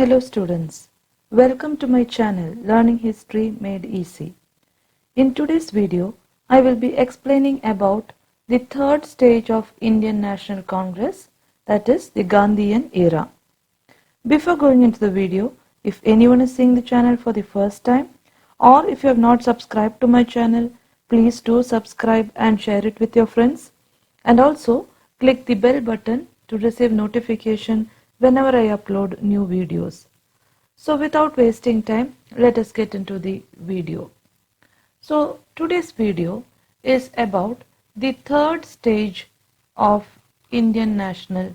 Hello students, welcome to my channel Learning History Made Easy. In today's video, I will be explaining about the third stage of Indian National Congress, that is the Gandhian Era. Before going into the video, if anyone is seeing the channel for the first time or if you have not subscribed to my channel, please do subscribe and share it with your friends, and also click the bell button to receive notification whenever I upload new videos. So without wasting time, let us get into the video. So today's video is about the third stage of Indian National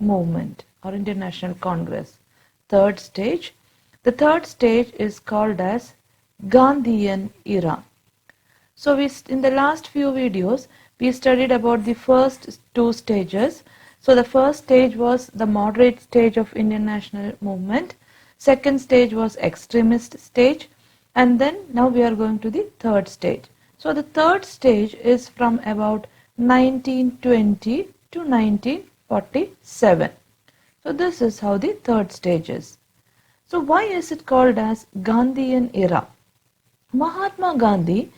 Movement or Indian National Congress. Third stage. The third stage is called as Gandhian Era. So in the last few videos, we studied about the first two stages. So the first stage was the moderate stage of Indian National Movement. Second stage was extremist stage. And then now we are going to the third stage. So the third stage is from about 1920 to 1947. So this is how the third stage is. So why is it called as Gandhian Era? Mahatma Gandhi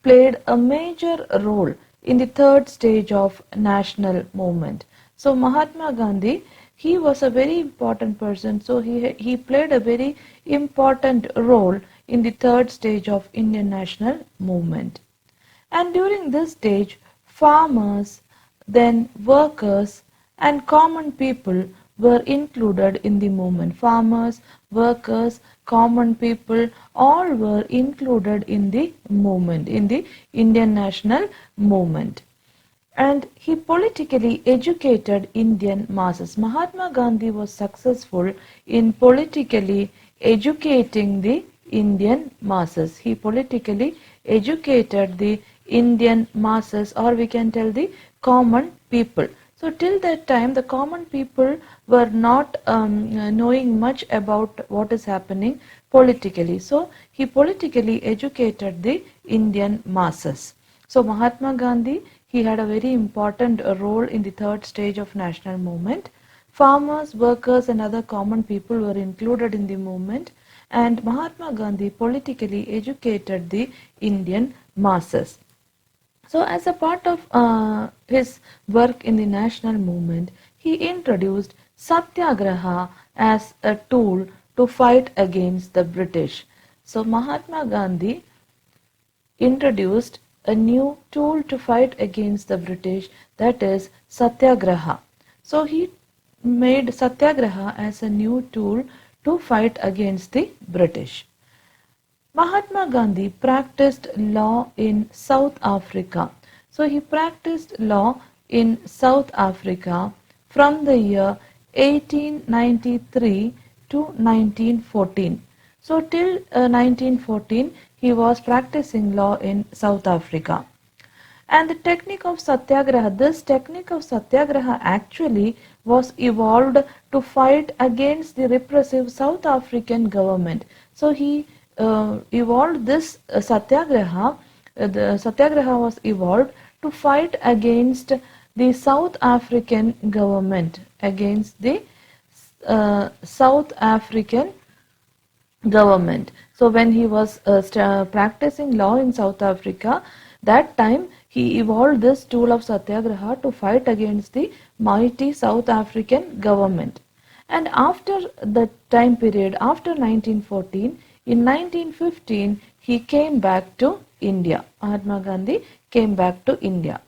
played a major role in the third stage of national movement. So Mahatma Gandhi, he was a very important person. So he played a very important role in the third stage of Indian national movement. And during this stage, farmers, then workers and common people were included in the movement. Farmers, workers, common people, all were included in the movement, in the Indian national movement. And he politically educated Indian masses. Mahatma Gandhi was successful in politically educating the Indian masses. He politically educated the Indian masses, or we can tell the common people. So till that time, the common people were not knowing much about what is happening politically. So he politically educated the Indian masses. So Mahatma Gandhi, he had a very important role in the third stage of national movement. Farmers, workers and other common people were included in the movement, and Mahatma Gandhi politically educated the Indian masses. So as a part of his work in the national movement, he introduced Satyagraha as a tool to fight against the British. So Mahatma Gandhi introduced a new tool to fight against the British, that is Satyagraha. So he made Satyagraha as a new tool to fight against the British. Mahatma Gandhi practiced law in South Africa. So he practiced law in South Africa from the year 1893 to 1914. So till 1914, he was practicing law in South Africa. And the technique of Satyagraha, this technique of Satyagraha actually was evolved to fight against the repressive South African government. So he evolved this Satyagraha. The Satyagraha was evolved to fight against the South African government, against the South African government. So when he was practicing law in South Africa, that time he evolved this tool of Satyagraha to fight against the mighty South African government. And after the time period, after 1914, in 1915, he came back to India. Mahatma Gandhi came back to India.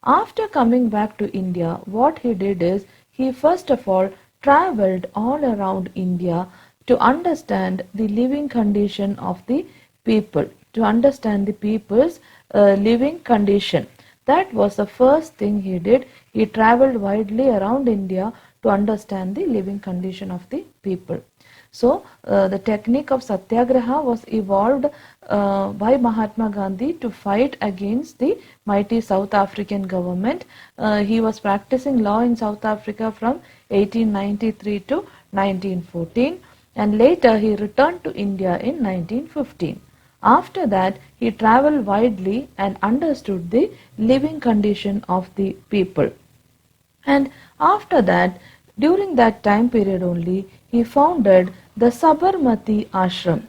After coming back to India, what he did is, he first of all traveled all around India to understand the living condition of the people, to understand the people's living condition. That was the first thing he did. He traveled widely around India to understand the living condition of the people. So the technique of Satyagraha was evolved by Mahatma Gandhi to fight against the mighty South African government. He was practicing law in South Africa from 1893 to 1914, and later he returned to India in 1915. After that, he traveled widely and understood the living condition of the people. And after that, during that time period only, he founded the Sabarmati Ashram.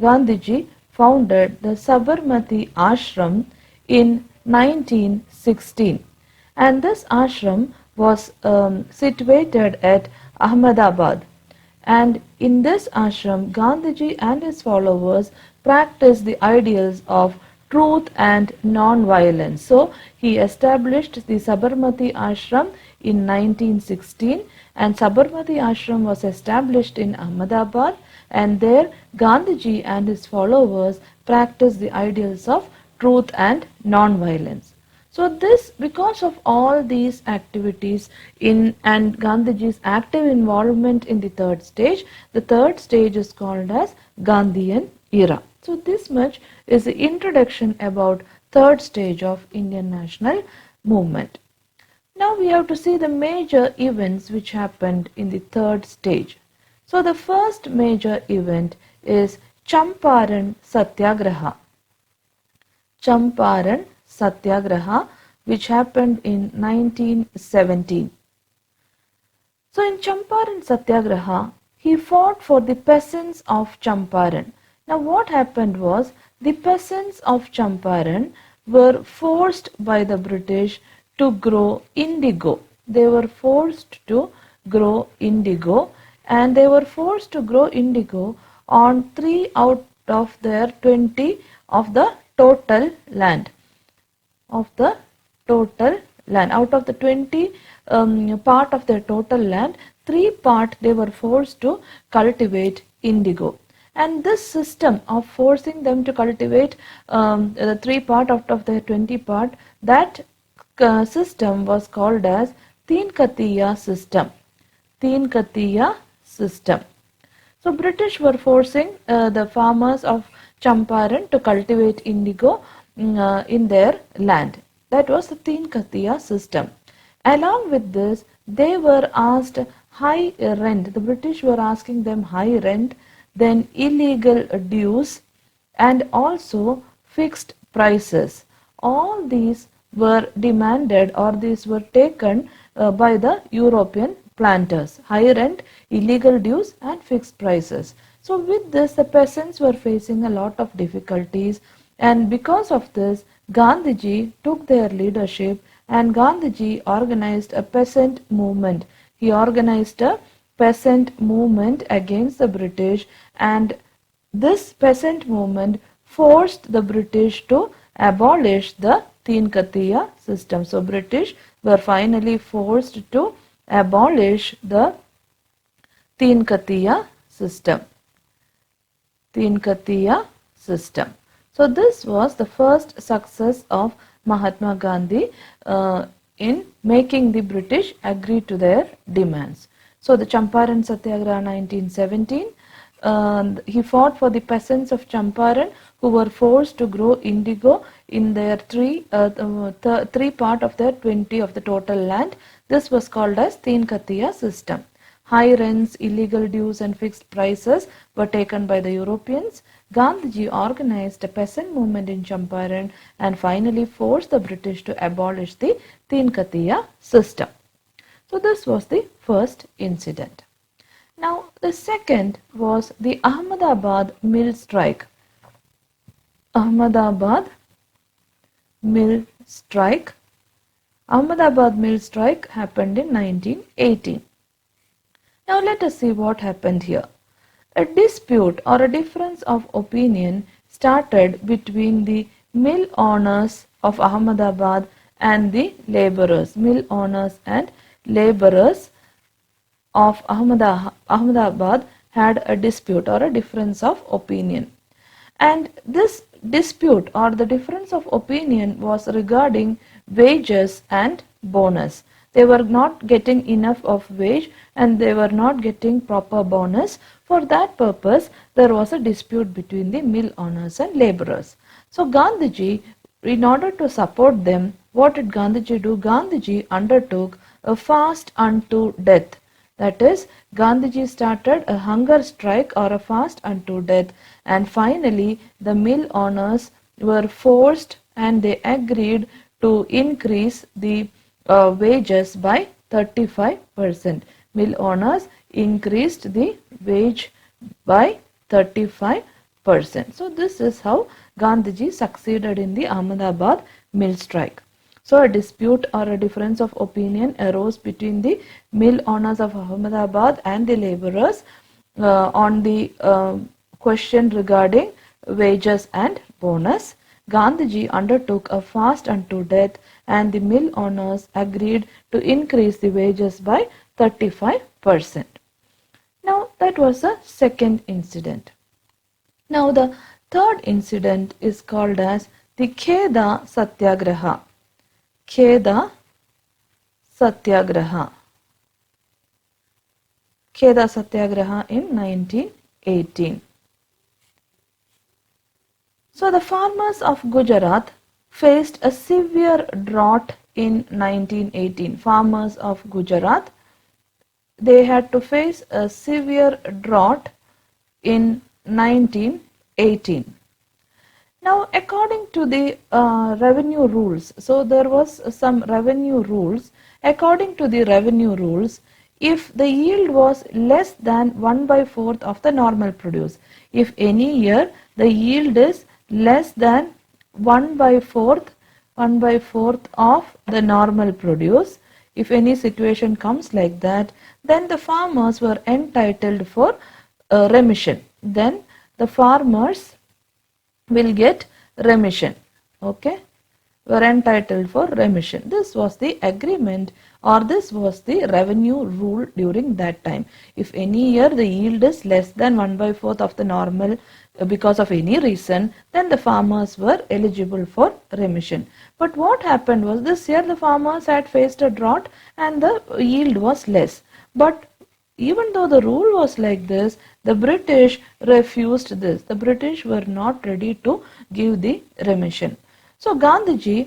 Gandhiji founded the Sabarmati Ashram in 1916, and this ashram was situated at Ahmedabad. And in this ashram, Gandhiji and his followers practiced the ideals of truth and non-violence. So he established the Sabarmati Ashram in 1916, and Sabarmati Ashram was established in Ahmedabad, and there Gandhiji and his followers practiced the ideals of truth and non-violence. So this, because of all these activities and Gandhiji's active involvement in the third stage is called as Gandhian Era. So this much is the introduction about third stage of Indian national movement. Now we have to see the major events which happened in the third stage. So the first major event is Champaran Satyagraha. Champaran Satyagraha, which happened in 1917. So in Champaran Satyagraha, he fought for the peasants of Champaran. Now what happened was, the peasants of Champaran were forced by the British to grow indigo. They were forced to grow indigo, and they were forced to grow indigo on 3 out of their 20 of the total land. Out of the 20 part of their total land, 3 part they were forced to cultivate indigo. And this system of forcing them to cultivate the 3 part out of their 20 part, that system was called as Theenkathiya system. Theenkathiya system. So British were forcing the farmers of Champaran to cultivate indigo in their land. That was the Theenkathiya system. Along with this, they were asked high rent. The British were asking them high rent, then illegal dues, and also fixed prices. All these were demanded, or these were taken by the European planters. High rent, illegal dues, and fixed prices. So with this, the peasants were facing a lot of difficulties, and because of this, Gandhiji took their leadership, and Gandhiji organized a peasant movement. He organized a peasant movement against the British, and this peasant movement forced the British to abolish the Theenkathiya system. So British were finally forced to abolish the Theenkathiya system. Theenkathiya system. So this was the first success of Mahatma Gandhi in making the British agree to their demands. So the Champaran Satyagraha 1917, he fought for the peasants of Champaran who were forced to grow indigo in their 3 part of their 20 of the total land. This was called as Theenkathiya system. High rents, illegal dues, and fixed prices were taken by the Europeans. Gandhiji organized a peasant movement in Champaran and finally forced the British to abolish the Theenkathiya system. So this was the first incident. Now the second was the Ahmedabad mill strike. Ahmedabad mill strike. Ahmedabad mill strike happened in 1918. Now let us see what happened here. A dispute or a difference of opinion started between the mill owners of Ahmedabad and the laborers. Mill owners and laborers of Ahmedabad had a dispute or a difference of opinion. And this dispute or the difference of opinion was regarding wages and bonus. They were not getting enough of wage and they were not getting proper bonus. For that purpose, there was a dispute between the mill owners and laborers. So Gandhiji, in order to support them, what did Gandhiji do? Gandhiji undertook a fast unto death. That is, Gandhiji started a hunger strike or a fast unto death, and finally the mill owners were forced and they agreed to increase the wages by 35%. mill owners increased the wage by 35%. So this is how Gandhiji succeeded in the Ahmedabad mill strike. So a dispute or a difference of opinion arose between the mill owners of Ahmedabad and the laborers on the question regarding wages and bonus. Gandhiji undertook a fast unto death, and the mill owners agreed to increase the wages by 35%. Now that was the second incident. Now the third incident is called as the Kheda Satyagraha. Kheda Satyagraha. Kheda Satyagraha in 1918. So the farmers of Gujarat faced a severe drought in 1918. Farmers of Gujarat, they had to face a severe drought in 1918. Now, according to the revenue rules, so there was some revenue rules. According to the revenue rules, if the yield was less than 1/4 of the normal produce, if any year the yield is less than 1/4 of the normal produce, if any situation comes like that, then the farmers were entitled for remission. Then the farmers will get remission. Okay, were entitled for remission. This was the agreement, or this was the revenue rule during that time. If any year the yield is less than 1/4 of the normal because of any reason, then the farmers were eligible for remission. But what happened was, this year the farmers had faced a drought and the yield was less. But even though the rule was like this, the British refused this. The British were not ready to give the remission. So Gandhiji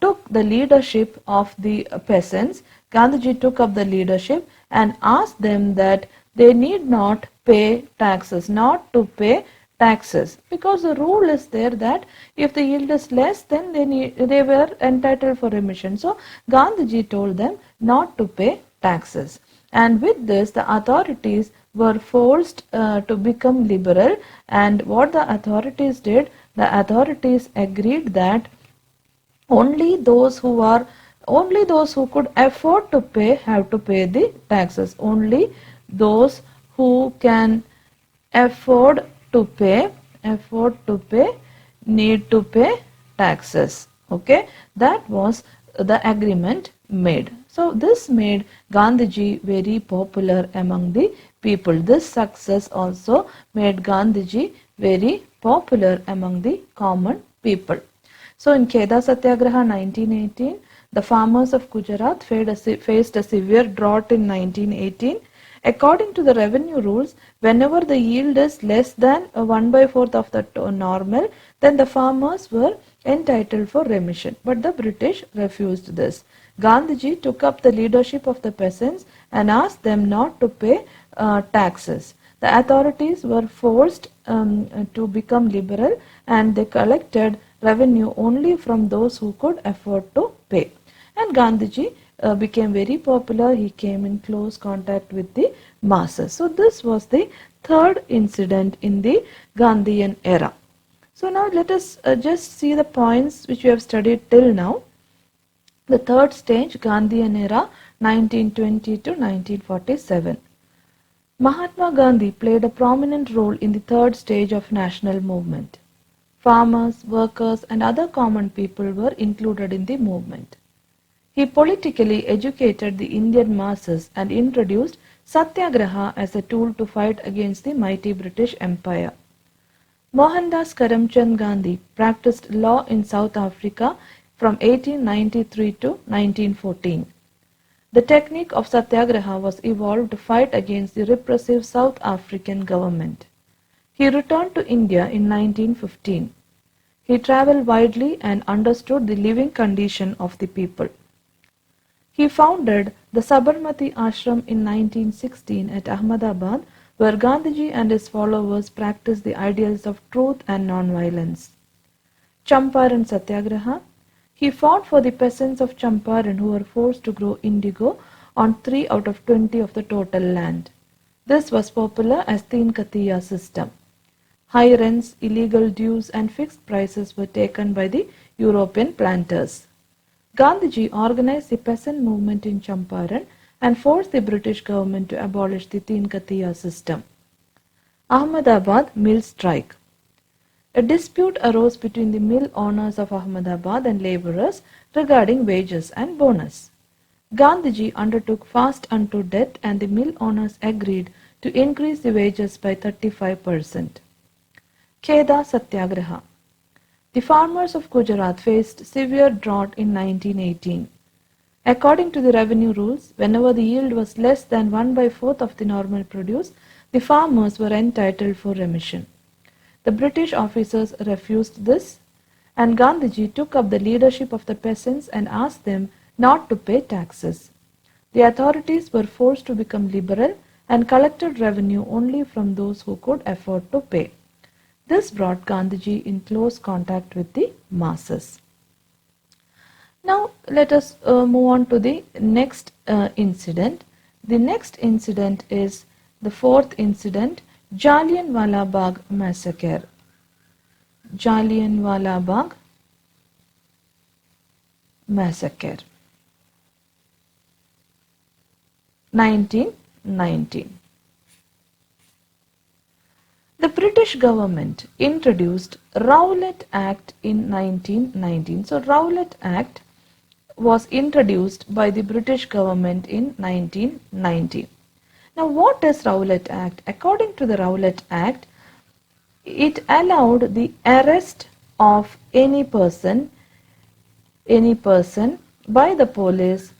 took the leadership of the peasants. Gandhiji took up the leadership and asked them that they need not pay taxes, because the rule is there that if the yield is less, then they were entitled for remission. So Gandhiji told them not to pay taxes. And with this, the authorities were forced to become liberal. And what the authorities did, the authorities agreed that only those who could afford to pay have to pay the taxes. Only those who can afford to pay need to pay taxes. Okay, that was the agreement made. So this made Gandhiji very popular among the people. This success also made Gandhiji very popular among the common people. So in Kheda Satyagraha 1918, the farmers of Gujarat faced a severe drought in 1918. According to the revenue rules, whenever the yield is less than 1/4 of the normal, then the farmers were entitled for remission. But the British refused this. Gandhiji took up the leadership of the peasants and asked them not to pay taxes. The authorities were forced to become liberal, and they collected revenue only from those who could afford to pay. And Gandhiji became very popular. He came in close contact with the masses. So this was the third incident in the Gandhian era. So now let us just see the points which we have studied till now. The third stage, Gandhian era, 1920 to 1947. Mahatma Gandhi played a prominent role in the third stage of national movement. Farmers, workers and other common people were included in the movement. He politically educated the Indian masses and introduced Satyagraha as a tool to fight against the mighty British Empire. Mohandas Karamchand Gandhi practiced law in South Africa from 1893 to 1914. The technique of Satyagraha was evolved to fight against the repressive South African government. He returned to India in 1915. He travelled widely and understood the living condition of the people. He founded the Sabarmati Ashram in 1916 at Ahmedabad, where Gandhiji and his followers practiced the ideals of truth and non-violence. Champaran Satyagraha. He fought for the peasants of Champaran who were forced to grow indigo on 3 out of 20 of the total land. This was popular as Theenkathiya system. High rents, illegal dues and fixed prices were taken by the European planters. Gandhiji organized the peasant movement in Champaran and forced the British government to abolish the Theenkathiya system. Ahmedabad mill strike. A dispute arose between the mill owners of Ahmedabad and labourers regarding wages and bonus. Gandhiji undertook fast unto death and the mill owners agreed to increase the wages by 35%. Kheda Satyagraha. The farmers of Gujarat faced severe drought in 1918. According to the revenue rules, whenever the yield was less than 1/4 of the normal produce, the farmers were entitled for remission. The British officers refused this, and Gandhiji took up the leadership of the peasants and asked them not to pay taxes. The authorities were forced to become liberal and collected revenue only from those who could afford to pay. This brought Gandhiji in close contact with the masses. Now let us move on to the next incident. The next incident is the fourth incident, Jallianwalabhag Massacre. Jallianwalabhag Massacre, 1919. The British government introduced Rowlatt Act in 1919. So Rowlatt Act was introduced by the British government in 1919. Now what is Rowlatt Act? According to the Rowlatt Act, it allowed the arrest of any person by the police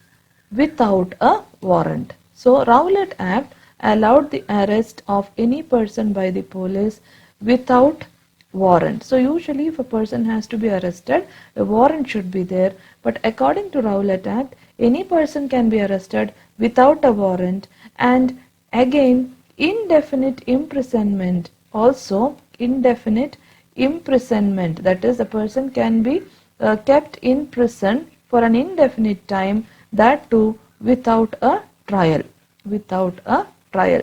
without a warrant. So Rowlatt Act allowed the arrest of any person by the police without warrant. So usually if a person has to be arrested, a warrant should be there, but according to Rowlatt Act, any person can be arrested without a warrant, and again indefinite imprisonment, also indefinite imprisonment, that is, a person can be kept in prison for an indefinite time, that too without a trial.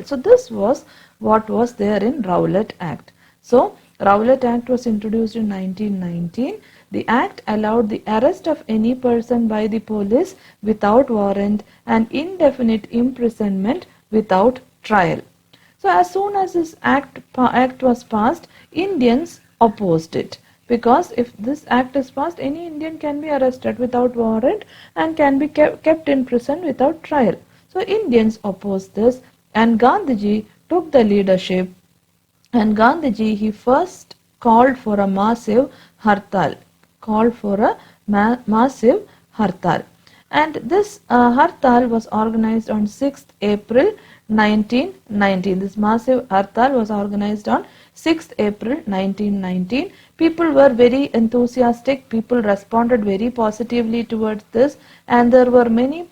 So this was what was there in Rowlatt Act. So Rowlatt Act was introduced in 1919. The act allowed the arrest of any person by the police without warrant and indefinite imprisonment without trial. So as soon as this act was passed, Indians opposed it, because if this act is passed, any Indian can be arrested without warrant and can be kept in prison without trial. So Indians opposed this, and Gandhiji took the leadership, and Gandhiji, he first called for a massive hartal, and this hartal was organized on 6th April 1919. This massive hartal was organized on 6th April 1919. People were very enthusiastic, people responded very positively towards this, and there were many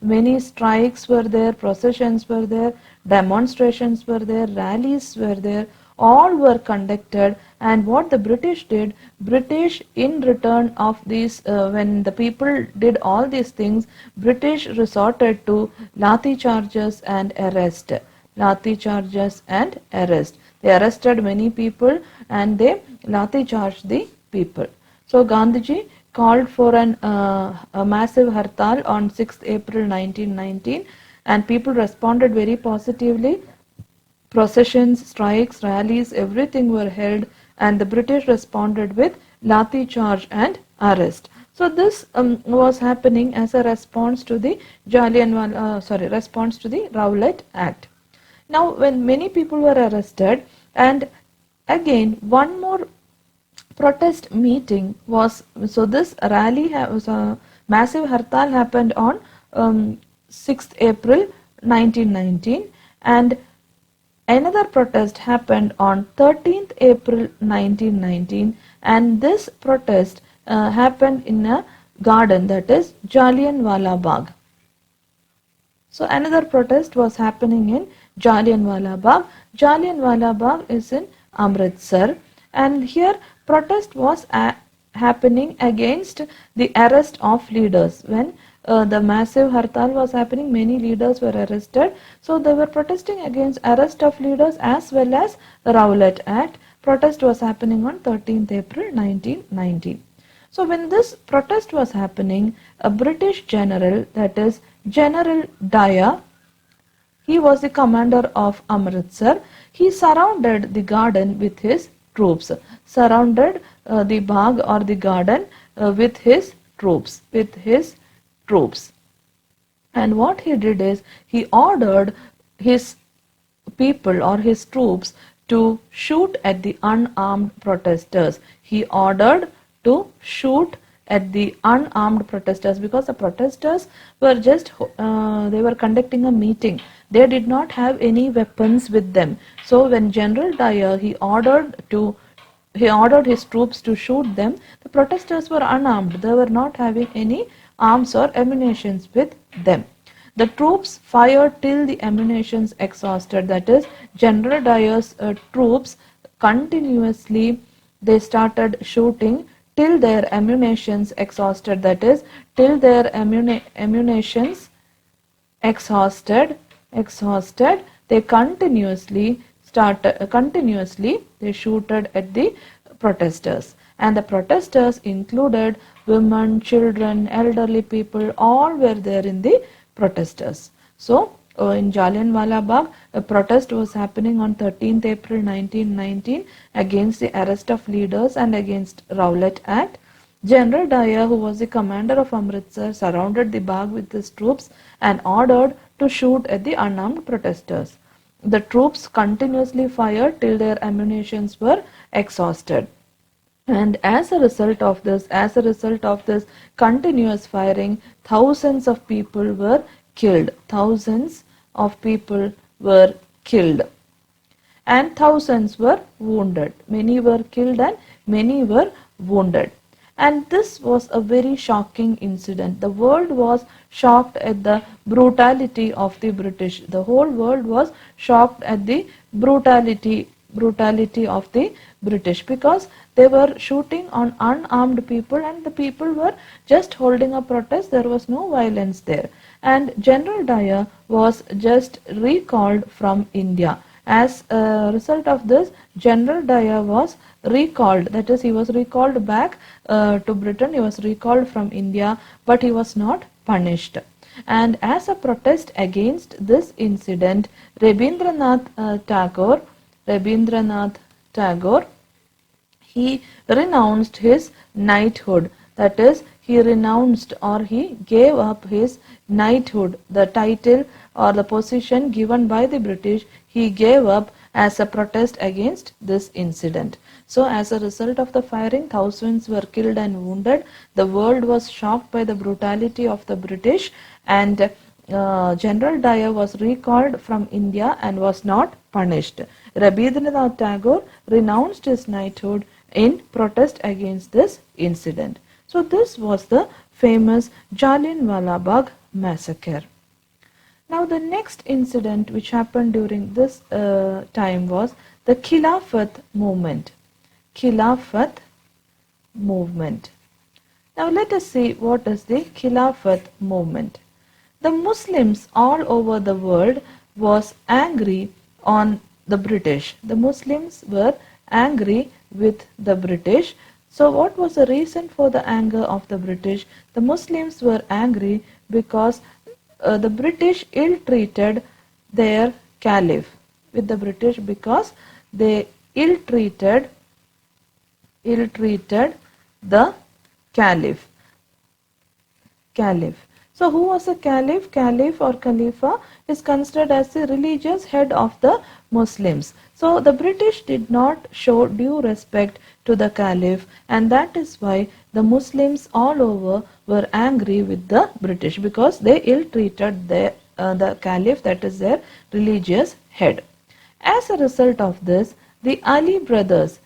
many strikes were there, processions were there, demonstrations were there, rallies were there, all were conducted. And what the British did, British in return of these, when the people did all these things, British resorted to lathi charges and arrest. They arrested many people and they lathi charged the people. So Gandhiji called for a massive hartal on 6th April 1919, and people responded very positively. Processions, strikes, rallies, everything were held, and the British responded with lathi charge and arrest. So this was happening as a response to the response to the Rowlatt Act. Now when many people were arrested, and again one more protest meeting was, so this rally was a massive hartal happened on 6th April 1919, and another protest happened on 13th April 1919, and this protest happened in a garden, that is Jallianwalabhag. So another protest was happening in Jallianwalabhag. Jallianwalabhag is in Amritsar, and here protest was happening against the arrest of leaders. When the massive hartal was happening. Many leaders were arrested. So they were protesting against arrest of leaders as well as Rowlatt Act. Protest was happening on 13th April 1919. So when this protest was happening, a British general, that is General Dyer, he was the commander of Amritsar. He surrounded the garden with his troops, surrounded the bagh or the garden with his troops, And what he did is, he ordered his people or his troops to shoot at the unarmed protesters. He ordered to shoot at the unarmed protesters, because the protesters were just they were conducting a meeting. They did not have any weapons with them. So when General Dyer, he ordered his troops to shoot them, the protesters were unarmed. They were not having any arms or ammunition with them. The troops fired till the ammunition exhausted. That is, General Dyer's troops continuously, they started shooting till their ammunition exhausted. That is, till their ammunition exhausted, they continuously they shooted at the protesters. And the protesters included women, children, elderly people, all were there in the protesters. So in Jallianwalabhag, a protest was happening on 13th April 1919 against the arrest of leaders and against Rowlatt Act. General Dyer, who was the commander of Amritsar, surrounded the bagh with his troops and ordered to shoot at the unarmed protesters. The troops continuously fired till their ammunitions were exhausted. And as a result of this continuous firing, thousands of people were killed. And thousands were wounded. Many were killed and many were wounded. And this was a very shocking incident. The world was shocked at the brutality of the British. The whole world was shocked at the brutality of the British, because they were shooting on unarmed people and the people were just holding a protest. There was no violence there. And General Dyer was just recalled from India. As a result of this, General Dyer was recalled, that is, he was recalled back to Britain. He was recalled from India, but he was not punished. And as a protest against this incident, Rabindranath Tagore, he renounced his knighthood. That is, he renounced or he gave up his knighthood, the title or the position given by the British. He gave up as a protest against this incident. So as a result of the firing, thousands were killed and wounded. The world was shocked by the brutality of the British, and General Dyer was recalled from India and was not punished. Rabindranath Tagore renounced his knighthood in protest against this incident. So this was the famous Jallianwalabhag Massacre. Now the next incident which happened during this time was the Khilafith Movement. Now let us see what is the Khilafith Movement. The Muslims all over the world was angry on the British. The Muslims were angry with the British. So what was the reason for the anger of the British? The Muslims were angry because the British ill-treated their caliph. With the British, because they ill-treated the caliph. So who was a caliph? Caliph or Khalifa is considered as the religious head of the Muslims. So the British did not show due respect to the caliph, and that is why the Muslims all over were angry with the British, because they ill-treated the caliph, that is their religious head. As a result of this, the Ali brothers,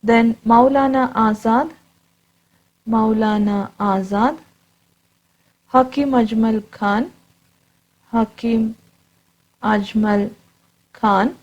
then Maulana Azad, Hakim Ajmal Khan,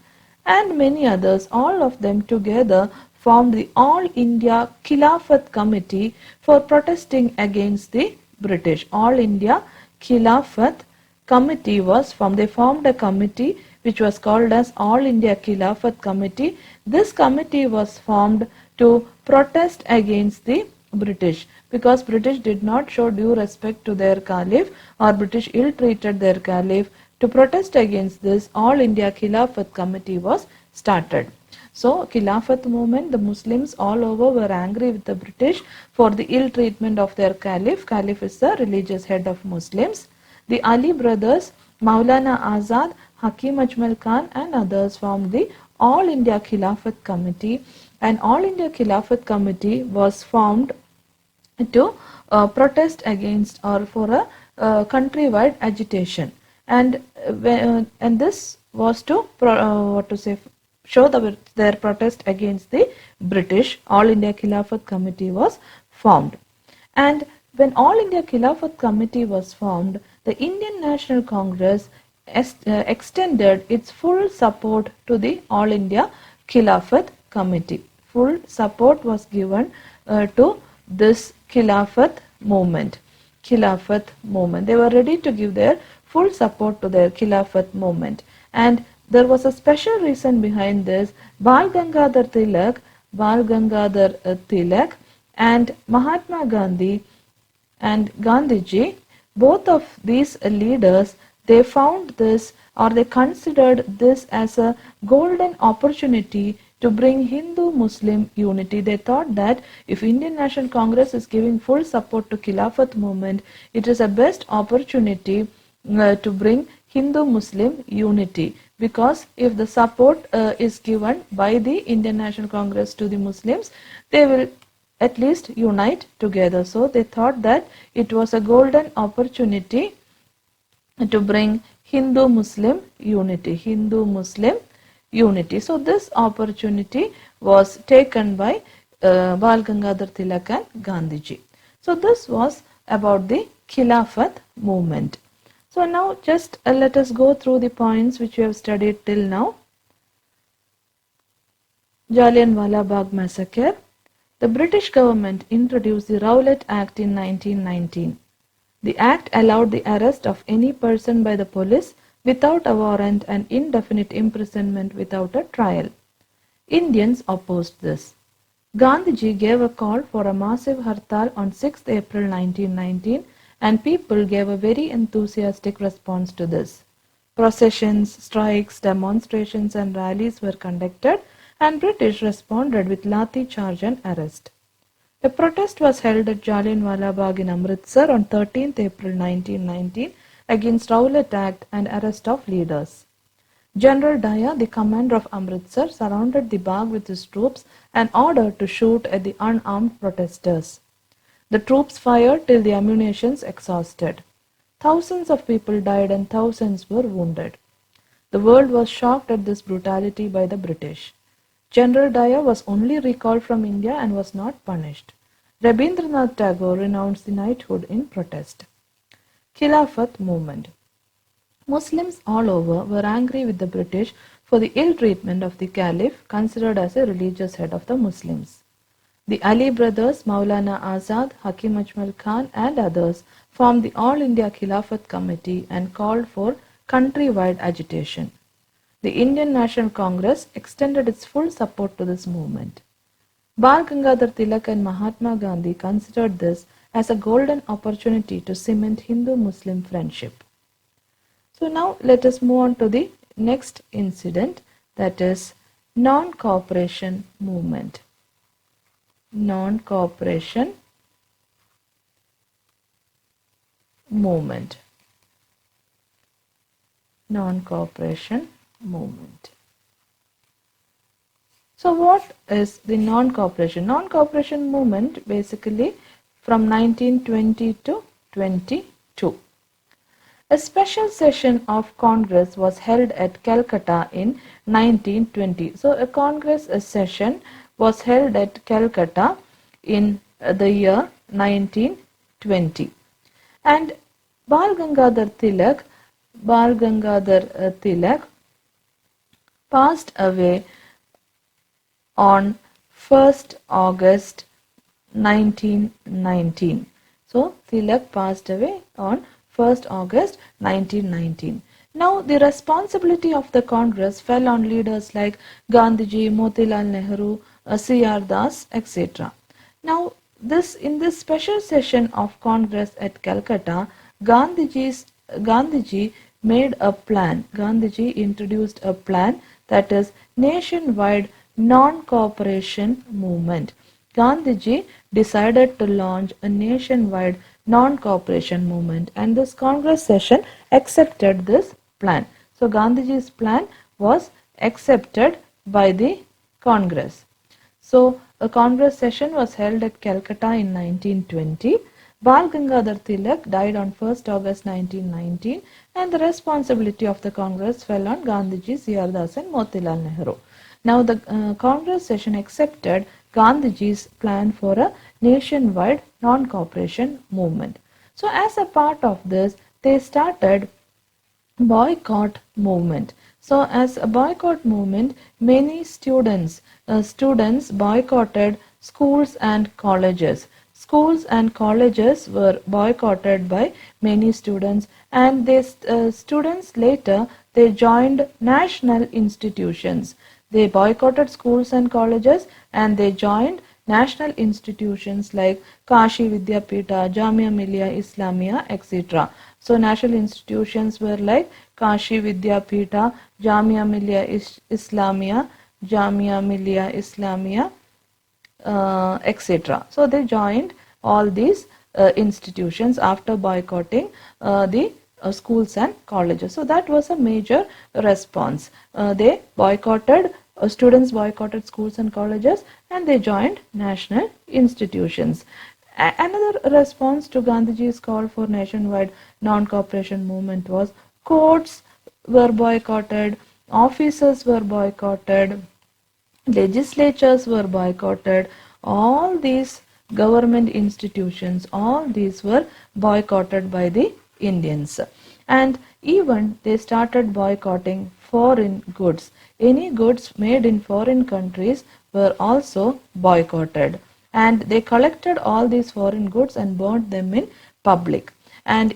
and many others, all of them together formed the All India Khilafat Committee for protesting against the British. All India Khilafat Committee was formed. They formed a committee which was called as All India Khilafat Committee. This committee was formed to protest against the British, because British did not show due respect to their caliph, or British ill-treated their caliph. To protest against this, All India Khilafat Committee was started. So, Khilafat movement, the Muslims all over were angry with the British for the ill treatment of their caliph. Caliph is the religious head of Muslims. The Ali brothers, Maulana Azad, Hakim Ajmal Khan and others formed the All India Khilafat Committee, and All India Khilafat Committee was formed to protest against, or for a countrywide agitation, and this was to show their protest against the British. All India Khilafat Committee was formed, and when All India Khilafat Committee was formed, the Indian National Congress extended its full support to the All India Khilafat Committee. Full support was given to this Khilafat movement. Khilafat movement. They were ready to give their full support to their Khilafat movement. And there was a special reason behind this. Bal Gangadhar Tilak and Mahatma Gandhi and Gandhiji, both of these leaders, they found this, or they considered this as a golden opportunity to bring Hindu-Muslim unity. They thought that if Indian National Congress is giving full support to Khilafat movement, it is a best opportunity to bring Hindu-Muslim unity, because if the support is given by the Indian National Congress to the Muslims, they will at least unite together. So they thought that it was a golden opportunity to bring Hindu-Muslim unity. Hindu-Muslim unity. So this opportunity was taken by Bal Gangadhar Tilak and Gandhiji. So this was about the Khilafat movement. So now just let us go through the points which we have studied till now. Jallianwalabhag Massacre. The British government introduced the Rowlatt Act in 1919. The act allowed the arrest of any person by the police without a warrant and indefinite imprisonment without a trial. Indians opposed this. Gandhiji gave a call for a massive hartal on 6th April 1919, and people gave a very enthusiastic response to this. Processions, strikes, demonstrations and rallies were conducted, and British responded with lathi charge and arrest. A protest was held at Jallianwalabhag in Amritsar on 13th April 1919 against Rowlatt Act and arrest of leaders. General Dyer, the commander of Amritsar, surrounded the Bagh with his troops and ordered to shoot at the unarmed protesters. The troops fired till the ammunition exhausted. Thousands of people died and thousands were wounded. The world was shocked at this brutality by the British. General Dyer was only recalled from India and was not punished. Rabindranath Tagore renounced the knighthood in protest. Khilafat movement. Muslims all over were angry with the British for the ill treatment of the Caliph, considered as a religious head of the Muslims. The Ali brothers, Maulana Azad, Hakim Ajmal Khan and others formed the All India Khilafat Committee and called for countrywide agitation. The Indian National Congress extended its full support to this movement. Bal Gangadhar Tilak and Mahatma Gandhi considered this as a golden opportunity to cement Hindu-Muslim friendship. So now let us move on to the next incident, that is Non-Cooperation Movement. Non-Cooperation Movement. Non-Cooperation Movement. So what is the non-cooperation? Non-cooperation movement basically from 1920 to 22. A special session of Congress was held at Calcutta in 1920. So a Congress session was held at Calcutta in the year 1920. And Bal Gangadhar Tilak passed away on 1st August 1919. So Tilak passed away on 1st August 1919. Now the responsibility of the Congress fell on leaders like Gandhiji, Motilal Nehru, C.R. Das, etc. Now in this special session of Congress at Calcutta, Gandhiji made a plan. Gandhiji introduced a plan, that is nationwide non-cooperation movement. Gandhiji decided to launch a nationwide non-cooperation movement, and this Congress session accepted this plan. So Gandhiji's plan was accepted by the Congress. So a Congress session was held at Calcutta in 1920. Bal Gangadhar Tilak died on 1st August 1919, and the responsibility of the Congress fell on Gandhiji, C.R. Das and Motilal Nehru. Now the Congress session accepted Gandhiji's plan for a nationwide non-cooperation movement. So as a part of this, they started boycott movement. So as a boycott movement, many students boycotted schools and colleges. Schools and colleges were boycotted by many students, and these students later they joined national institutions. They boycotted schools and colleges and they joined national institutions like Kashi Vidyapita, Jamia Millia Islamia, etc. So national institutions were like Kashi Vidyapita, Jamia Millia Islamia, Jamia Millia Islamia, etc. So they joined all these institutions after boycotting the schools and colleges. So that was a major response. They boycotted, students boycotted schools and colleges, and they joined national institutions. Another response to Gandhiji's call for nationwide non-cooperation movement was courts were boycotted, offices were boycotted, legislatures were boycotted, all these government institutions, all these were boycotted by the Indians. And even they started boycotting foreign goods. Any goods made in foreign countries were also boycotted. And they collected all these foreign goods and burnt them in public. And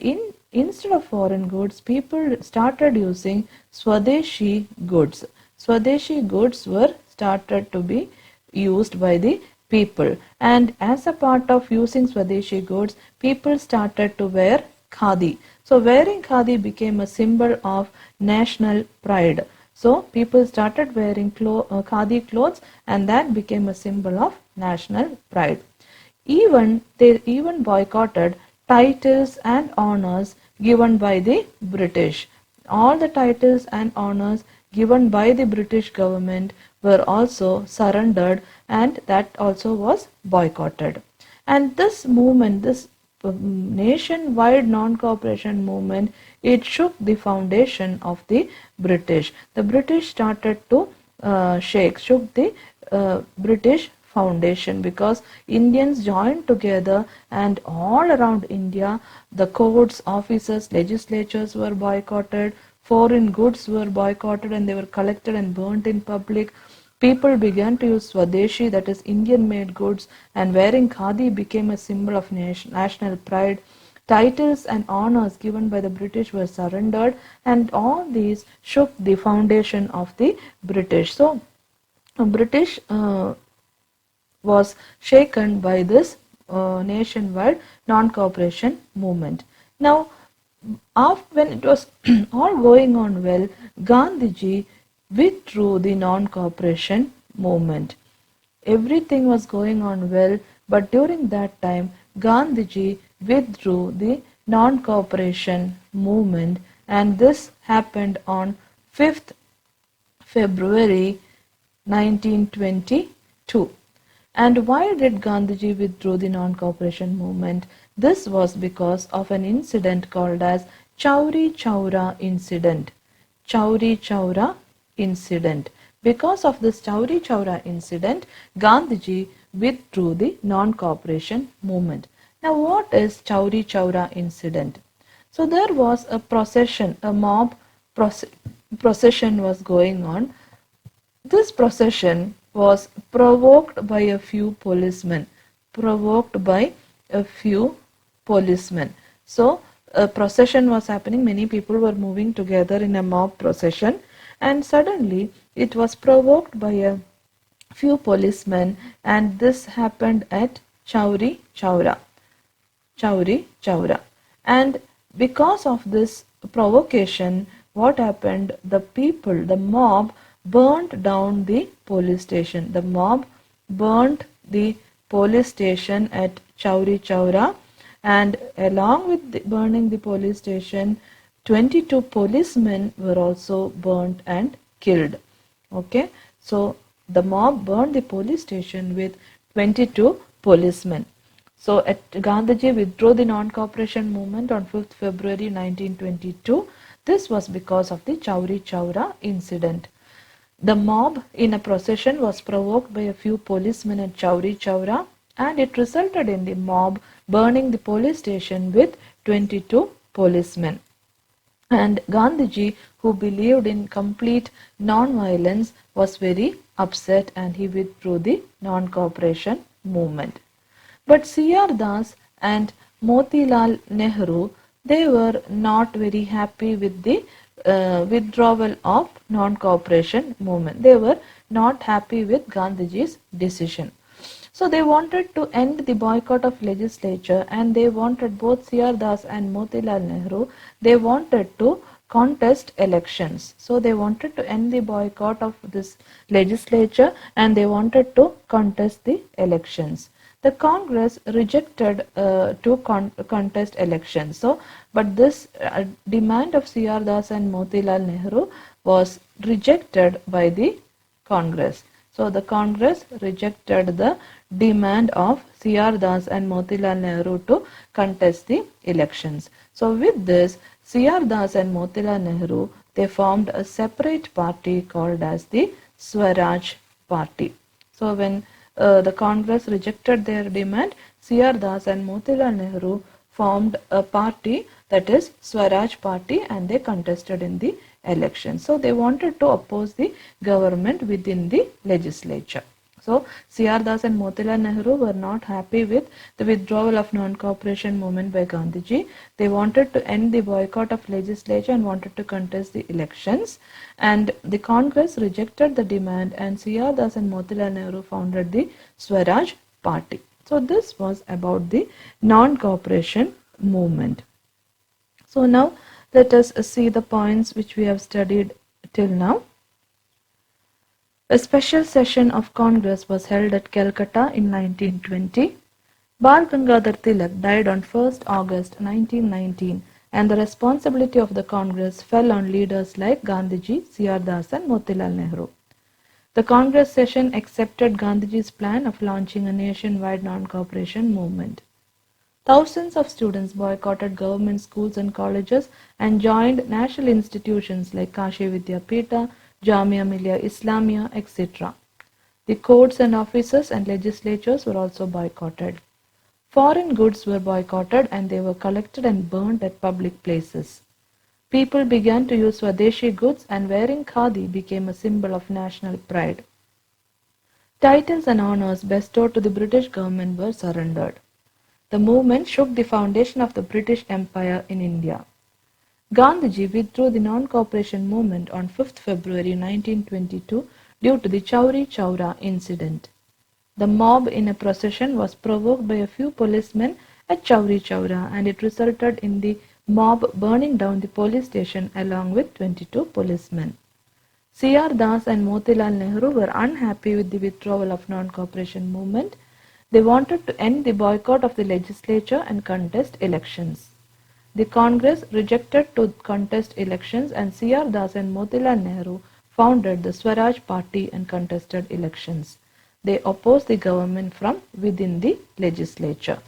instead of foreign goods, people started using Swadeshi goods. Swadeshi goods were started to be used by the people, and as a part of using Swadeshi goods, people started to wear khadi. So wearing khadi became a symbol of national pride. So people started wearing khadi clothes, and that became a symbol of national pride. They even boycotted titles and honors given by the British. All the titles and honors given by the British government were also surrendered, and that also was boycotted. And this movement, this nationwide non-cooperation movement, it shook the foundation of the British. The British started to shook the British foundation, because Indians joined together, and all around India the courts, offices, legislatures were boycotted, foreign goods were boycotted, and they were collected and burnt in public. People began to use Swadeshi, that is Indian made goods, and wearing khadi became a symbol of national pride. Titles and honors given by the British were surrendered, and all these shook the foundation of the British. So British was shaken by this nationwide non-cooperation movement. Now, when it was all going on well, Gandhiji withdrew the non-cooperation movement. Everything was going on well, but during that time, Gandhiji withdrew the non-cooperation movement, and this happened on 5th February 1922. And why did Gandhiji withdraw the non-cooperation movement? This was because of an incident called as Chaura incident. Chaura incident. Because of this Chaura incident, Gandhiji withdrew the non-cooperation movement. Now, what is Chaura incident? So there was a procession, a mob procession was going on. This procession was provoked by a few policemen. Provoked by a few policemen. So a procession was happening. Many people were moving together in a mob procession, and suddenly it was provoked by a few policemen, and this happened at Chauri, Chaura. Chaura. And because of this provocation, what happened? The people, the mob, burnt down the police station. The mob burnt the police station at Chauri Chaura, and along with burning the police station, 22 policemen were also burnt and killed. Okay, so the mob burned the police station with 22 policemen. So Gandhiji withdrew the non-cooperation movement on 5th February 1922. This was because of the Chauri Chaura incident. The mob in a procession was provoked by a few policemen at Chauri Chaura, and it resulted in the mob burning the police station with 22 policemen. And Gandhiji, who believed in complete non-violence, was very upset, and he withdrew the non-cooperation movement. But C.R. Das and Motilal Nehru, they were not very happy with the withdrawal of non-cooperation movement. They were not happy with Gandhiji's decision. So they wanted to end the boycott of legislature, and they wanted, both C.R. Das and Motilal Nehru, they wanted to contest elections. So they wanted to end the boycott of this legislature, and they wanted to contest the elections. The Congress rejected to contest elections. So, but this demand of C.R. Das and Motilal Nehru was rejected by the Congress. So the Congress rejected the demand of C.R. Das and Motilal Nehru to contest the elections. So with this, C.R. Das and Motilal Nehru, they formed a separate party called as the Swaraj Party. So when the Congress rejected their demand, C.R. Das and Motilal Nehru formed a party, that is Swaraj Party, and they contested in the election. So they wanted to oppose the government within the legislature. So C.R. Das and Motilal Nehru were not happy with the withdrawal of non-cooperation movement by Gandhiji. They wanted to end the boycott of legislature and wanted to contest the elections. And the Congress rejected the demand, and C.R. Das and Motilal Nehru founded the Swaraj Party. So this was about the non-cooperation movement. So now let us see the points which we have studied till now. A special session of Congress was held at Calcutta in 1920. Bal Gangadhar Tilak died on 1st August 1919, and the responsibility of the Congress fell on leaders like Gandhiji, C.R. Das and Motilal Nehru. The Congress session accepted Gandhiji's plan of launching a nationwide non-cooperation movement. Thousands of students boycotted government schools and colleges and joined national institutions like Kashi Vidyapita, Jamia Millia Islamia, etc. The courts and offices and legislatures were also boycotted. Foreign goods were boycotted, and they were collected and burned at public places. People began to use Swadeshi goods, and wearing khadi became a symbol of national pride. Titles and honors bestowed to the British government were surrendered. The movement shook the foundation of the British Empire in India. Gandhiji withdrew the non-cooperation movement on 5th February 1922 due to the Chauri Chaura incident. The mob in a procession was provoked by a few policemen at Chauri Chaura, and it resulted in the mob burning down the police station along with 22 policemen. C.R. Das and Motilal Nehru were unhappy with the withdrawal of non-cooperation movement. They wanted to end the boycott of the legislature and contest elections. The Congress rejected to contest elections, and C.R. Das and Motilal Nehru founded the Swaraj Party and contested elections. They opposed the government from within the legislature.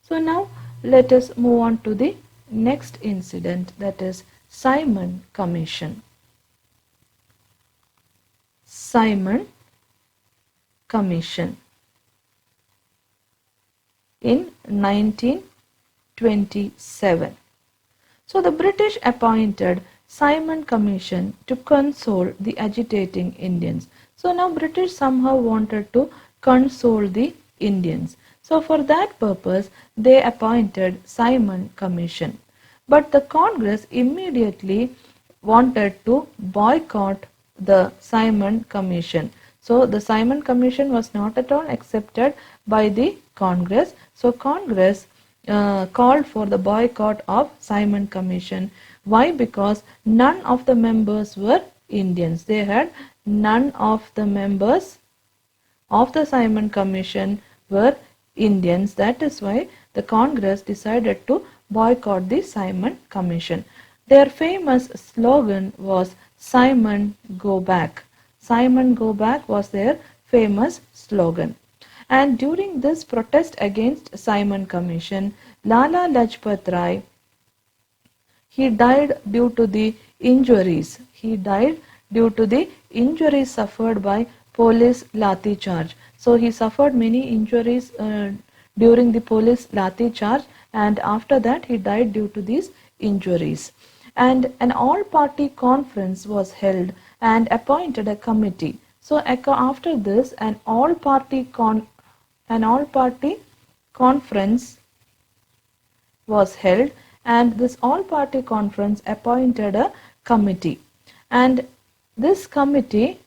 So now let us move on to the next incident, that is Simon Commission. Simon Commission in 1927. So the British appointed Simon Commission to console the agitating Indians. So now British somehow wanted to console the Indians. So for that purpose, they appointed Simon Commission. But the Congress immediately wanted to boycott the Simon Commission. So the Simon Commission was not at all accepted by the Congress. So Congress called for the boycott of Simon Commission. Why? Because none of the members were Indians. They had none of the members of the Simon Commission were Indians. That is why the Congress decided to boycott the Simon Commission. Their famous slogan was Simon Go Back. Simon Go Back was their famous slogan. And during this protest against Simon Commission, Lala Lajpat Rai, he died due to the injuries. He died due to the injuries suffered by police lathi charge. So he suffered many injuries during the police lathi charge, and after that he died due to these injuries. And an all-party conference was held and appointed a committee. So after this, an all-party conference was held, and this all-party conference appointed a committee. And this committee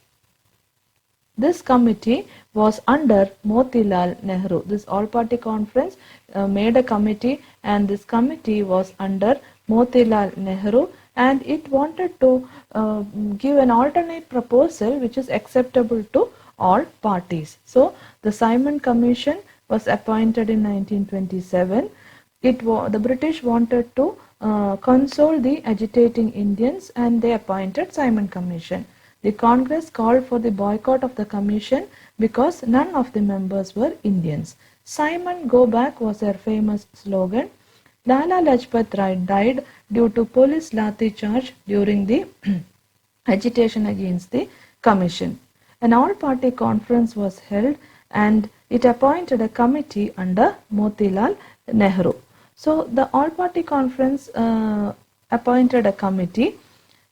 was under Motilal Nehru. This all-party conference made a committee, and this committee was under Motilal Nehru, and it wanted to give an alternate proposal which is acceptable to all parties. So the Simon Commission was appointed in 1927. The British wanted to console the agitating Indians, and they appointed Simon Commission. The Congress called for the boycott of the commission because none of the members were Indians. Simon Go Back was their famous slogan. Lala Lajpat Rai died due to police lathi charge during the agitation against the commission. An all-party conference was held, and it appointed a committee under Motilal Nehru. So the all-party conference appointed a committee,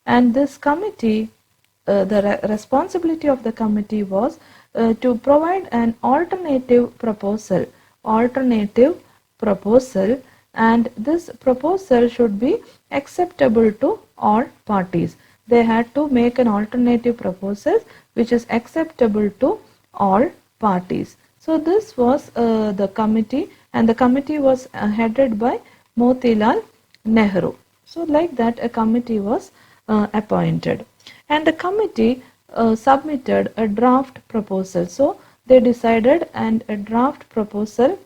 and this committee, the responsibility of the committee was to provide an alternative proposal, and this proposal should be acceptable to all parties. They had to make an alternative proposal which is acceptable to all parties. So this was the committee, and the committee was headed by Motilal Nehru. So like that, a committee was appointed, and the committee submitted a draft proposal. So they decided, and a draft proposal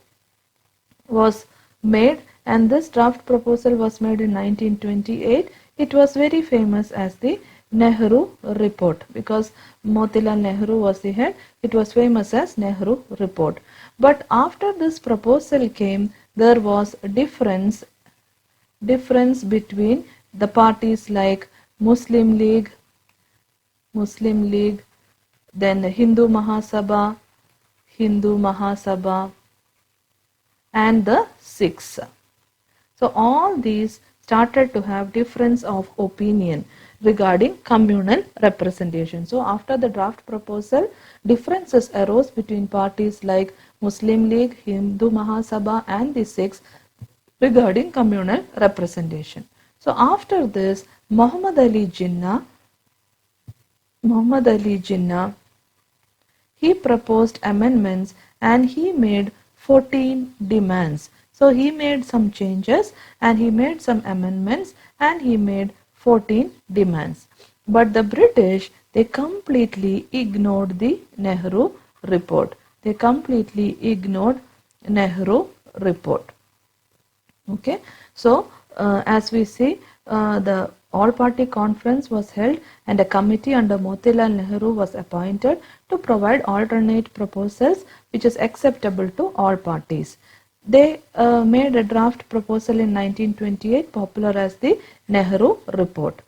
was made, and this draft proposal was made in 1928. It was very famous as the Nehru Report, because Motilal Nehru was the head. It was famous as Nehru Report. But after this proposal came, there was a difference between the parties like Muslim League, then Hindu Mahasabha, and the Sikhs. So all these started to have difference of opinion regarding communal representation. So after the draft proposal, differences arose between parties like Muslim League, Hindu Mahasabha, and the Sikhs regarding communal representation. So after this, Muhammad Ali Jinnah, he proposed amendments, and he made 14 demands. So he made some changes, and he made some amendments, and he made 14 demands. But the British, they completely ignored the Nehru Report. Okay, so as we see, the all-party conference was held, and a committee under Motilal Nehru was appointed to provide alternate proposals which is acceptable to all parties. They made a draft proposal in 1928, popular as the Nehru Report.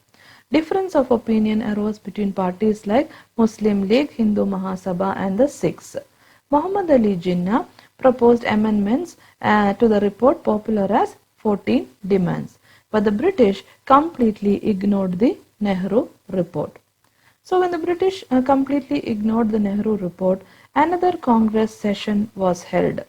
Difference of opinion arose between parties like Muslim League, Hindu Mahasabha, and the Sikhs. Muhammad Ali Jinnah proposed amendments to the report, popular as 14 demands. But the British completely ignored the Nehru Report. So when the British completely ignored the Nehru report, another Congress session was held.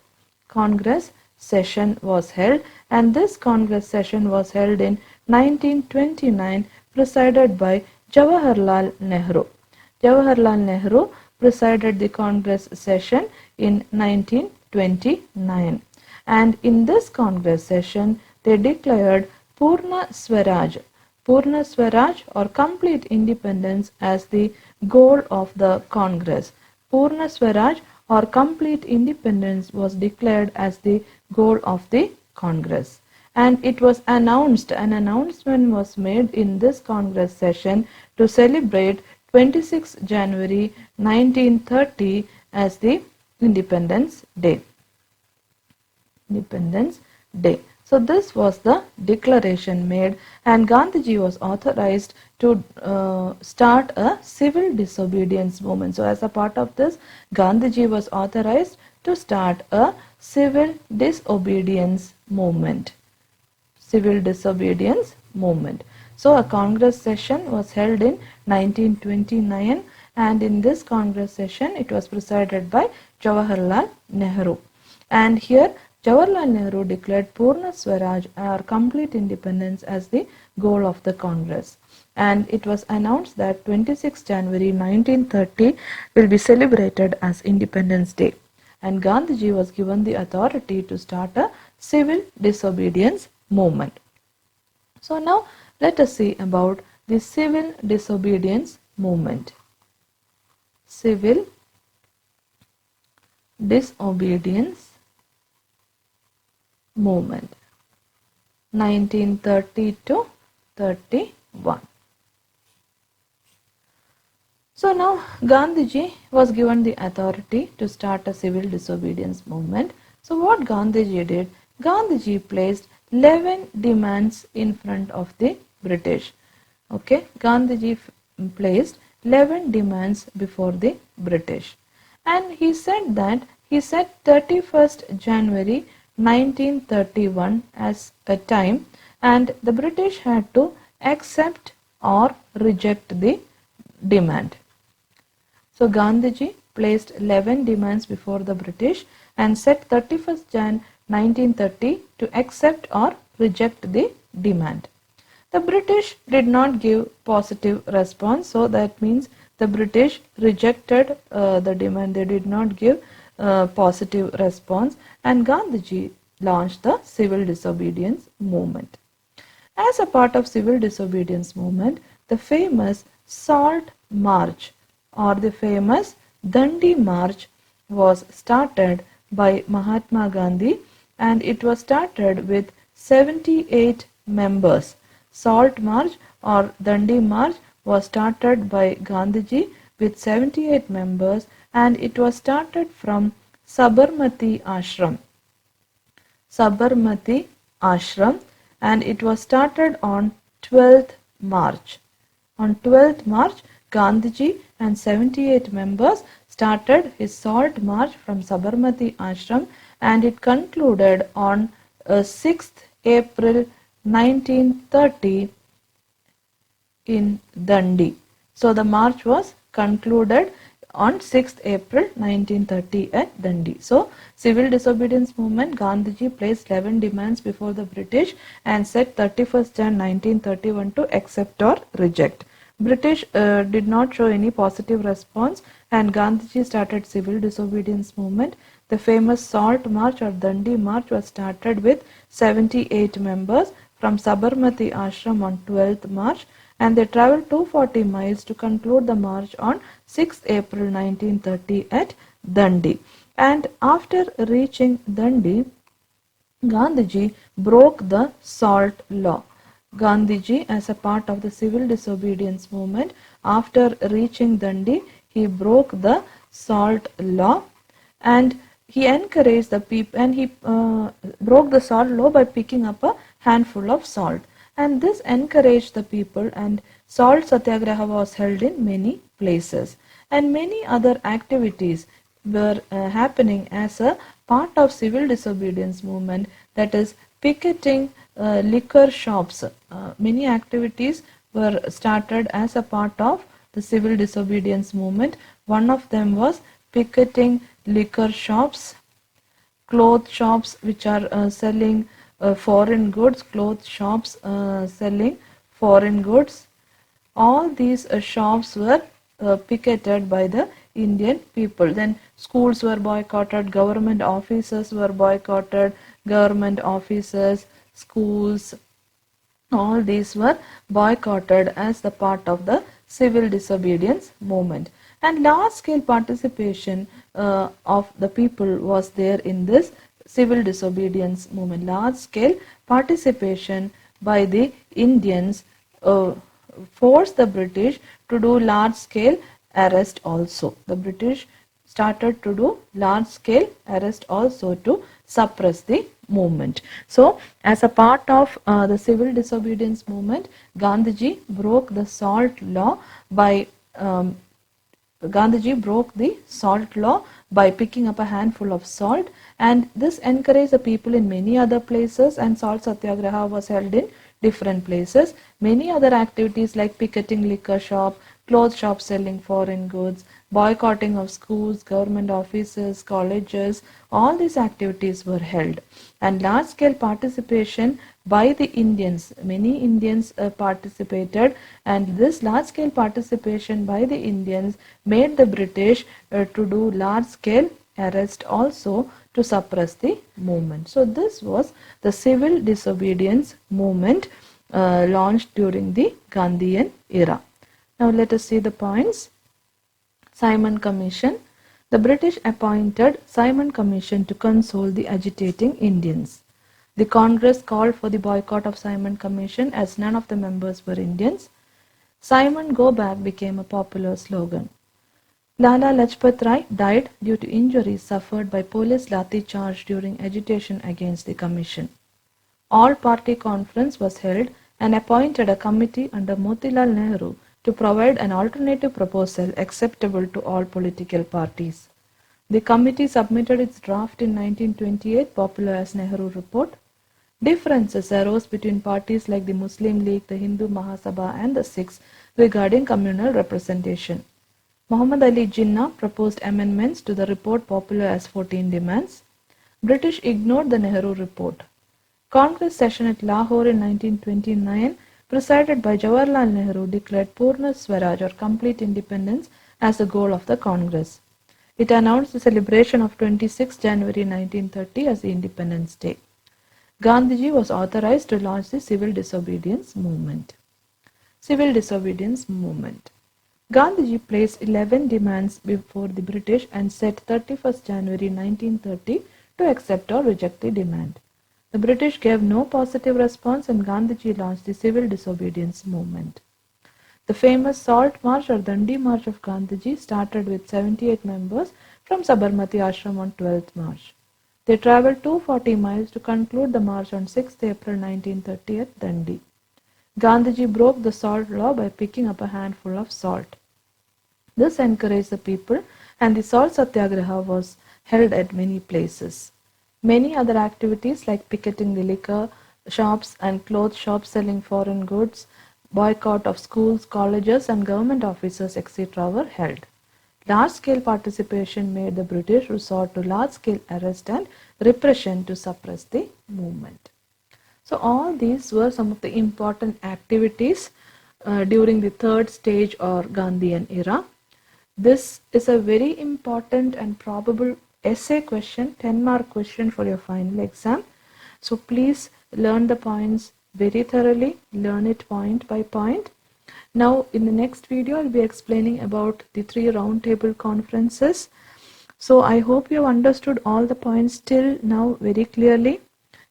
Congress session was held, and this Congress session was held in 1929, presided by Jawaharlal Nehru. Jawaharlal Nehru presided the Congress session in 1929, and in this Congress session they declared Purna Swaraj, Purna Swaraj or complete independence as the goal of the Congress. Purna Swaraj or complete independence was declared as the goal of the Congress. And it was announced, an announcement was made in this Congress session to celebrate 26 January 1930 as the Independence Day. Independence Day. So this was the declaration made, and Gandhiji was authorized to start a civil disobedience movement. So as a part of this, Gandhiji was authorized to start a civil disobedience movement. Civil disobedience movement. So a Congress session was held in 1929, and in this Congress session it was presided by Jawaharlal Nehru. And here Jawaharlal Nehru declared Purna Swaraj or complete independence as the goal of the Congress. And it was announced that 26 January 1930 will be celebrated as Independence Day. And Gandhiji was given the authority to start a civil disobedience movement. So now let us see about the civil disobedience movement. Civil disobedience movement 1930 to 31. So now Gandhiji was given the authority to start a civil disobedience movement. So what Gandhiji did? Gandhiji placed 11 demands in front of the British. Okay, Gandhiji placed 11 demands before the British, and he said that he set 31st January 1931 as a time, and the British had to accept or reject the demand. So Gandhiji placed 11 demands before the British and set 31st Jan 1930 to accept or reject the demand. The British did not give positive response, so that means the British rejected the demand. They did not give positive response, and Gandhiji launched the civil disobedience movement. As a part of civil disobedience movement, the famous Salt March or the famous Dandi March was started by Mahatma Gandhi, and it was started with 78 members. Salt March or Dandi March was started by Gandhiji with 78 members, and it was started from Sabarmati Ashram. Sabarmati Ashram, and it was started on 12th March. On 12th March, Gandhiji and 78 members started his Salt March from Sabarmati Ashram, and it concluded on 6th April 1930 in Dandi. So the march was concluded on 6th April 1930 at Dandi. So civil disobedience movement, Gandhiji placed 11 demands before the British and set 31st Jan 1931 to accept or reject. British did not show any positive response, and Gandhiji started civil disobedience movement. The famous Salt March or Dandi March was started with 78 members from Sabarmati Ashram on 12th March, and they travelled 240 miles to conclude the march on 6th April 1930 at Dandi. And after reaching Dandi, Gandhiji broke the Salt Law. Gandhiji, as a part of the civil disobedience movement, after reaching Dandi, he broke the Salt Law, and he encouraged the people, and he broke the Salt Law by picking up a handful of salt. And this encouraged the people, and Salt Satyagraha was held in many places. And many other activities were happening as a part of civil disobedience movement, that is picketing liquor shops. Many activities were started as a part of the the civil disobedience movement. One of them was picketing liquor shops, cloth shops which are selling foreign goods, cloth shops selling foreign goods. All these shops were picketed by the Indian people. Then schools were boycotted, government offices were boycotted, government offices, schools, all these were boycotted as the part of the civil disobedience movement. And large scale participation of the people was there in this civil disobedience movement. Large scale participation by the Indians forced the British to do large scale arrest also. The British started to do large scale arrest also to suppress the movement. So as a part of the civil disobedience movement, Gandhiji broke the salt law by picking up a handful of salt, and this encouraged the people in many other places, and salt satyagraha was held in different places. Many other activities like picketing liquor shop, clothes shop selling foreign goods, boycotting of schools, government offices, colleges, all these activities were held. And large scale participation by the Indians, many Indians participated, and this large scale participation by the Indians made the British to do large scale arrest also to suppress the movement. So this was the civil disobedience movement launched during the Gandhian era. Now let us see the points. Simon Commission. The British appointed Simon Commission to console the agitating Indians. The Congress called for the boycott of Simon Commission as none of the members were Indians. Simon Go Back became a popular slogan. Lala Lajpat Rai died due to injuries suffered by police lathi charge during agitation against the commission. All-party conference was held and appointed a committee under Motilal Nehru to provide an alternative proposal acceptable to all political parties. The committee submitted its draft in 1928, popular as Nehru Report. Differences arose between parties like the Muslim League, the Hindu Mahasabha and the Sikhs regarding communal representation. Muhammad Ali Jinnah proposed amendments to the report popular as 14 demands. British ignored the Nehru Report. Congress session at Lahore in 1929, presided by Jawaharlal Nehru, declared Purna Swaraj or complete independence as the goal of the Congress. It announced the celebration of 26 January 1930 as the Independence Day. Gandhiji was authorized to launch the civil disobedience movement. Civil disobedience movement. Gandhiji placed 11 demands before the British and set 31st January 1930 to accept or reject the demand. The British gave no positive response and Gandhiji launched the civil disobedience movement. The famous Salt March or Dandi March of Gandhiji started with 78 members from Sabarmati Ashram on 12th March. They travelled 240 miles to conclude the march on 6th April 1930 at Dandi. Gandhiji broke the salt law by picking up a handful of salt. This encouraged the people and the salt satyagraha was held at many places. Many other activities like picketing the liquor shops and clothes shops selling foreign goods, boycott of schools, colleges and government offices, etc. were held. Large-scale participation made the British resort to large-scale arrest and repression to suppress the movement. So all these were some of the important activities during the third stage or Gandhian era. This is a very important and probable essay question, 10-mark question for your final exam. So please learn the points very thoroughly, learn it point by point. Now in the next video I'll be explaining about the 3 roundtable conferences. So I hope you have understood all the points till now very clearly.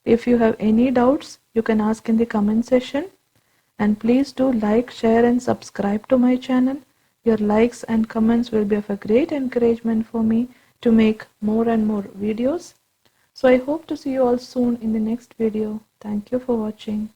If you have any doubts, you can ask in the comment section. And please do like, share and subscribe to my channel. Your likes and comments will be of a great encouragement for me to make more and more videos. So I hope to see you all soon in the next video. Thank you for watching.